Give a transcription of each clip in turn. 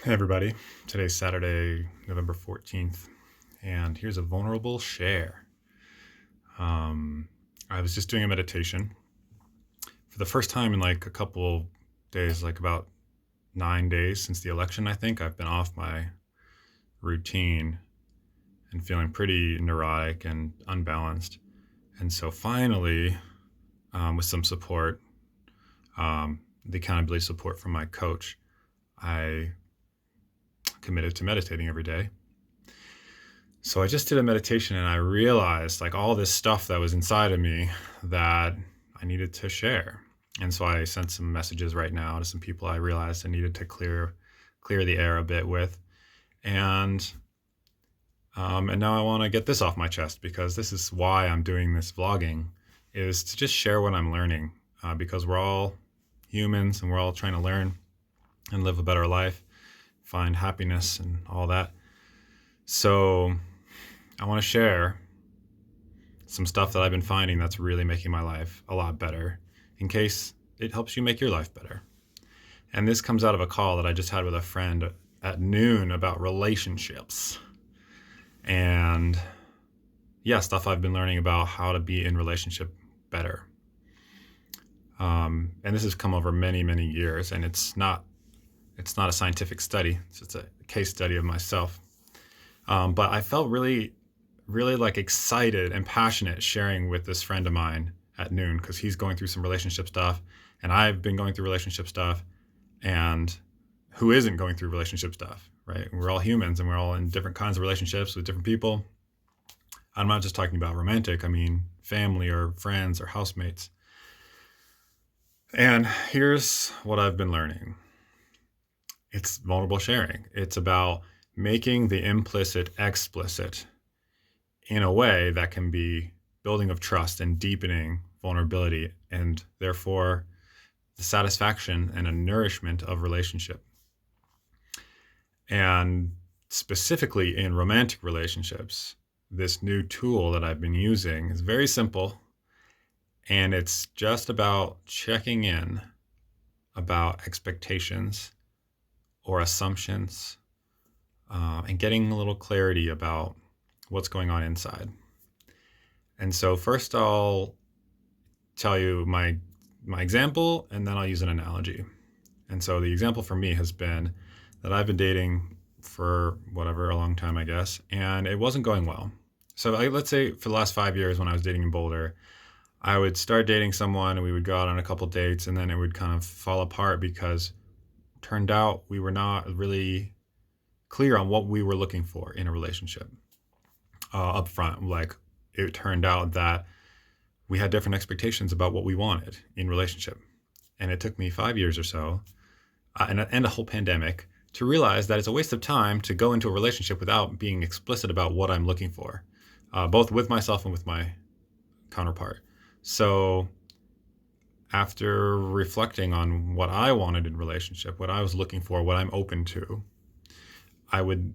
Hey everybody, today's Saturday, November 14th, and here's a vulnerable share. Um, I was just doing a meditation for the first time in like a couple days, like about 9 days since the election. I think I've been off my routine and feeling pretty neurotic and unbalanced. And so finally, with some support, the accountability support from my coach, I committed to meditating every day. So I just did a meditation and I realized like all this stuff that was inside of me that I needed to share. And so I sent some messages right now to some people I realized I needed to clear the air a bit with. And and now I want to get this off my chest because this is why I'm doing this vlogging, is to just share what I'm learning, because we're all humans and we're all trying to learn and live a better life, find happiness and all that. So I want to share some stuff that I've been finding that's really making my life a lot better in case it helps you make your life better. And this comes out of a call that I just had with a friend at noon about relationships. And yeah, stuff I've been learning about how to be in relationship better. And this has come over many, many years, and it's not a scientific study. It's just a case study of myself. But I felt really like excited and passionate sharing with this friend of mine at noon because he's going through some relationship stuff and I've been going through relationship stuff, and who isn't going through relationship stuff, right? We're all humans and we're all in different kinds of relationships with different people. I'm not just talking about romantic, I mean family or friends or housemates. And here's what I've been learning. It's vulnerable sharing. It's about making the implicit explicit in a way that can be building of trust and deepening vulnerability, and therefore the satisfaction and a nourishment of relationship. And specifically in romantic relationships, this new tool that I've been using is very simple, and it's just about checking in about expectations or assumptions, and getting a little clarity about what's going on inside. And so first I'll tell you my example, and then I'll use an analogy. And so the example for me has been that I've been dating for whatever, a long time, I guess, and it wasn't going well. So let's say for the last 5 years when I was dating in Boulder, I would start dating someone and we would go out on a couple dates and then it would kind of fall apart because it turned out we were not really clear on what we were looking for in a relationship up front. Like, it turned out that we had different expectations about what we wanted in relationship. And it took me 5 years or so, and a whole pandemic, to realize that it's a waste of time to go into a relationship without being explicit about what I'm looking for, both with myself and with my counterpart. So after reflecting on what I wanted in relationship, what I was looking for, what I'm open to, I would,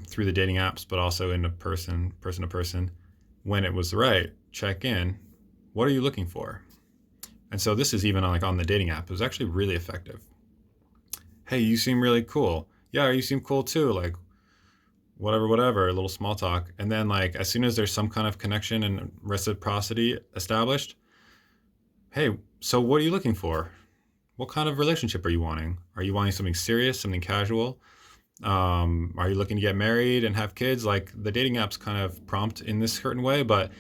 through the dating apps, but also in a person to person, when it was right, check in. What are you looking for? And so this is even like on the dating app. It was actually really effective. Hey, you seem really cool. Yeah, you seem cool too. Like, whatever, a little small talk. And then like as soon as there's some kind of connection and reciprocity established, hey, so what are you looking for? What kind of relationship are you wanting? Are you wanting something serious, something casual? Are you looking to get married and have kids? Like, the dating apps kind of prompt in this certain way, but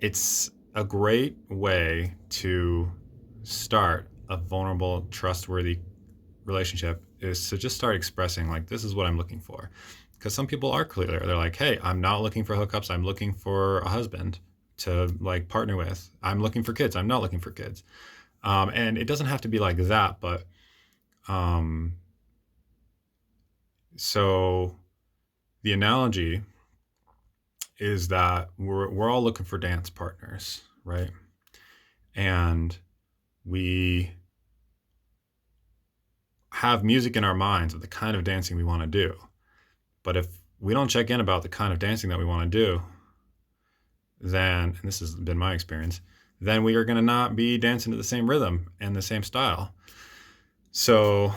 it's a great way to start a vulnerable, trustworthy relationship, is to just start expressing like, this is what I'm looking for. Because some people are clear. They're like, hey, I'm not looking for hookups. I'm looking for a husband to like partner with. I'm looking for kids. I'm not looking for kids. And it doesn't have to be like that, but um, so the analogy is that we're all looking for dance partners, right? And we have music in our minds of the kind of dancing we want to do. But if we don't check in about the kind of dancing that we want to do, then, and this has been my experience, then we are going to not be dancing to the same rhythm and the same style. So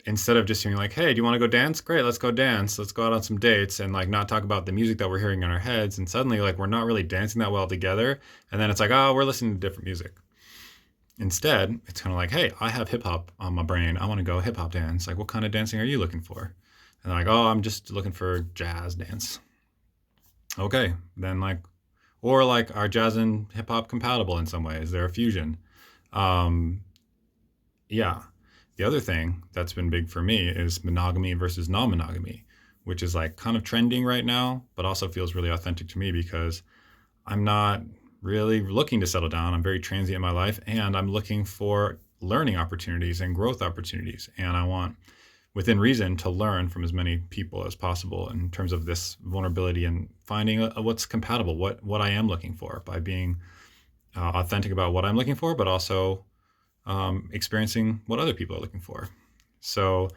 instead of just being like, hey, do you want to go dance? Great, let's go dance. Let's go out on some dates and like not talk about the music that we're hearing in our heads. And suddenly, like, we're not really dancing that well together. And then it's like, oh, we're listening to different music. Instead, it's kind of like, hey, I have hip hop on my brain. I want to go hip hop dance. Like, what kind of dancing are you looking for? And they're like, oh, I'm just looking for jazz dance. Okay, then like, or like, are jazz and hip hop compatible in some way? Is there a fusion? Um, yeah. The other thing that's been big for me is monogamy versus non-monogamy, which is like kind of trending right now, but also feels really authentic to me because I'm not really looking to settle down. I'm very transient in my life and I'm looking for learning opportunities and growth opportunities. And I want, within reason, to learn from as many people as possible in terms of this vulnerability and finding what's compatible, what I am looking for by being authentic about what I'm looking for, but also experiencing what other people are looking for. So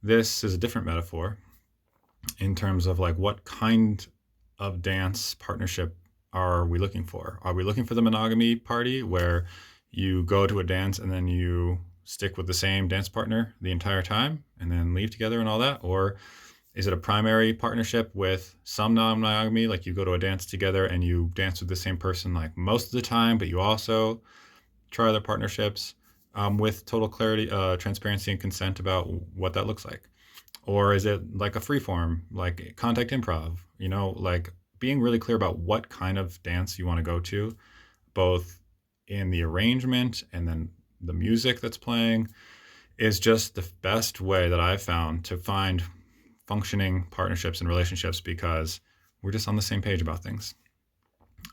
this is a different metaphor in terms of like what kind of dance partnership are we looking for? Are we looking for the monogamy party where you go to a dance and then you stick with the same dance partner the entire time and then leave together and all that? Or is it a primary partnership with some non-monogamy, like you go to a dance together and you dance with the same person like most of the time, but you also try other partnerships with total clarity, transparency, and consent about what that looks like? Or is it like a free form, like contact improv, like being really clear about what kind of dance you want to go to, both in the arrangement and then the music that's playing, is just the best way that I've found to find functioning partnerships and relationships because we're just on the same page about things.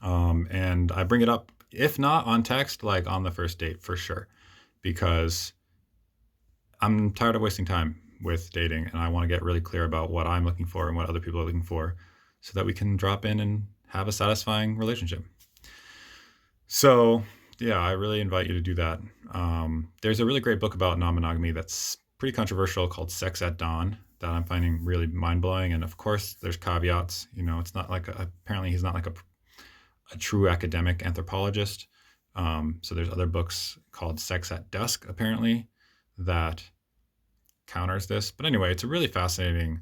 And I bring it up, if not on text, like on the first date for sure, because I'm tired of wasting time with dating and I want to get really clear about what I'm looking for and what other people are looking for so that we can drop in and have a satisfying relationship. So, yeah, I really invite you to do that. There's a really great book about non monogamy that's pretty controversial called Sex at Dawn that I'm finding really mind blowing. And of course, there's caveats. It's not like apparently he's not like a true academic anthropologist. So there's other books called Sex at Dusk, apparently, that counters this. But anyway, it's a really fascinating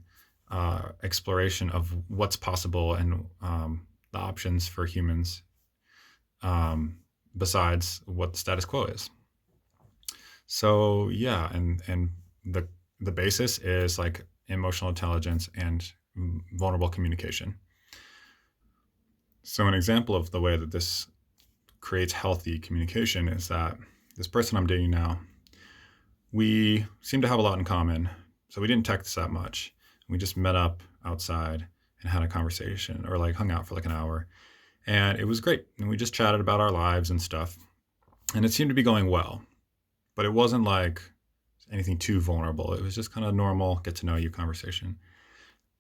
exploration of what's possible and the options for humans besides what the status quo is. So yeah, and the basis is like emotional intelligence and vulnerable communication. So an example of the way that this creates healthy communication is that this person I'm dating now, we seem to have a lot in common. So we didn't text that much. We just met up outside and had a conversation or like hung out for like an hour. And it was great. And we just chatted about our lives and stuff. And it seemed to be going well. But it wasn't like anything too vulnerable. It was just kind of normal, get to know you conversation.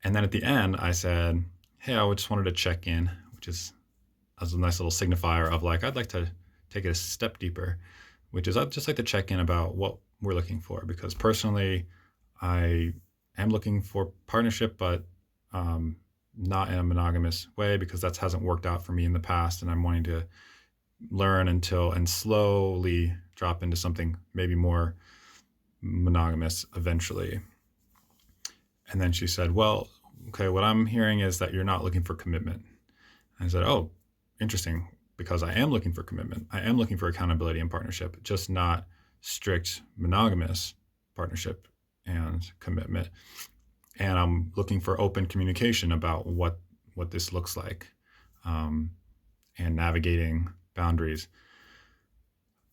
And then at the end, I said, hey, I just wanted to check in, which is as a nice little signifier of like, I'd like to take it a step deeper, which is I'd just like to check in about what we're looking for. Because personally, I am looking for partnership, but not in a monogamous way because that hasn't worked out for me in the past. And I'm wanting to learn and slowly drop into something maybe more monogamous eventually. And then she said, well, okay, what I'm hearing is that you're not looking for commitment. I said, oh, interesting, because I am looking for commitment. I am looking for accountability and partnership, just not strict monogamous partnership and commitment. And I'm looking for open communication about what this looks like, and navigating boundaries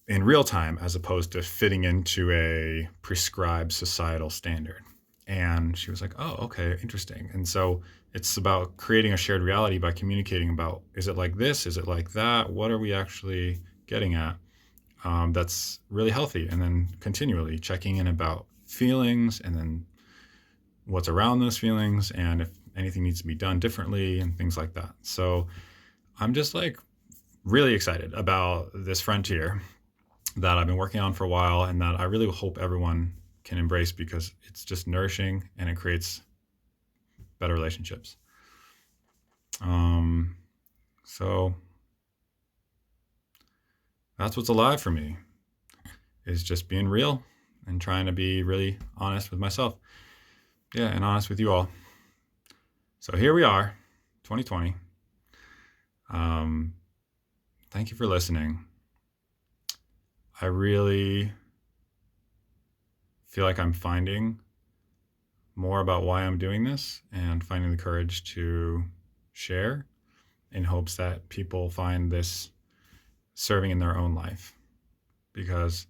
in real time as opposed to fitting into a prescribed societal standard. And she was like, oh, okay, interesting. And so it's about creating a shared reality by communicating about, is it like this? Is it like that? What are we actually getting at? That's really healthy. And then continually checking in about feelings and then what's around those feelings and if anything needs to be done differently and things like that. So I'm just like really excited about this frontier that I've been working on for a while and that I really hope everyone can embrace because it's just nourishing and it creates better relationships. So that's what's alive for me, is just being real, and trying to be really honest with myself. Yeah, and honest with you all. So here we are, 2020. Um, Thank you for listening. I really feel like I'm finding more about why I'm doing this and finding the courage to share in hopes that people find this serving in their own life. Because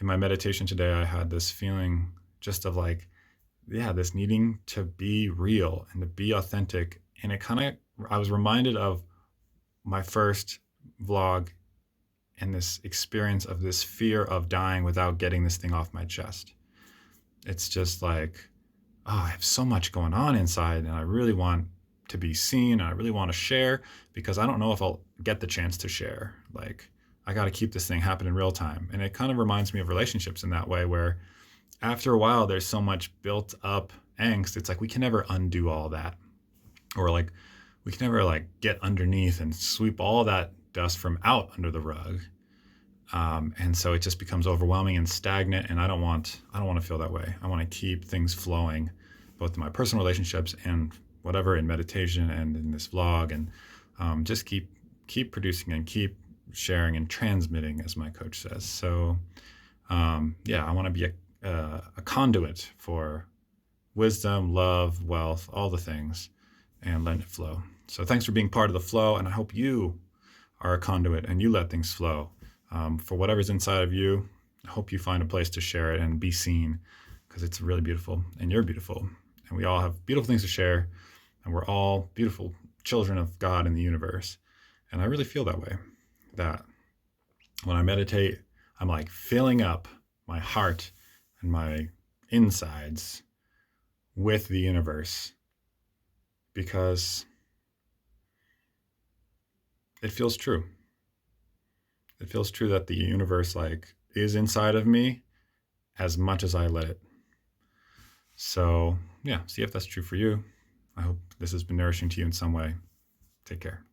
in my meditation today, I had this feeling just of like, yeah, this needing to be real and to be authentic. And I was reminded of my first vlog and this experience of this fear of dying without getting this thing off my chest. It's just like, oh, I have so much going on inside and I really want to be seen and I really want to share because I don't know if I'll get the chance to share. Like, I got to keep this thing happening in real time. And it kind of reminds me of relationships in that way, where after a while, there's so much built up angst. It's like we can never undo all that. Or like, we can never like get underneath and sweep all that dust from out under the rug. And so it just becomes overwhelming and stagnant. And I don't want to feel that way. I want to keep things flowing, both in my personal relationships and whatever in meditation and in this vlog, and just keep producing and keep sharing and transmitting, as my coach says. So yeah, I want to be a conduit for wisdom, love, wealth, all the things, and let it flow. So thanks for being part of the flow, and I hope you are a conduit and you let things flow for whatever's inside of you. I hope you find a place to share it and be seen, because it's really beautiful, and you're beautiful, and we all have beautiful things to share, and we're all beautiful children of God in the universe. And I really feel that way, that when I meditate, I'm like filling up my heart and my insides with the universe, because it feels true. It feels true that the universe like is inside of me as much as I let it. So yeah, see if that's true for you. I hope this has been nourishing to you in some way. Take care.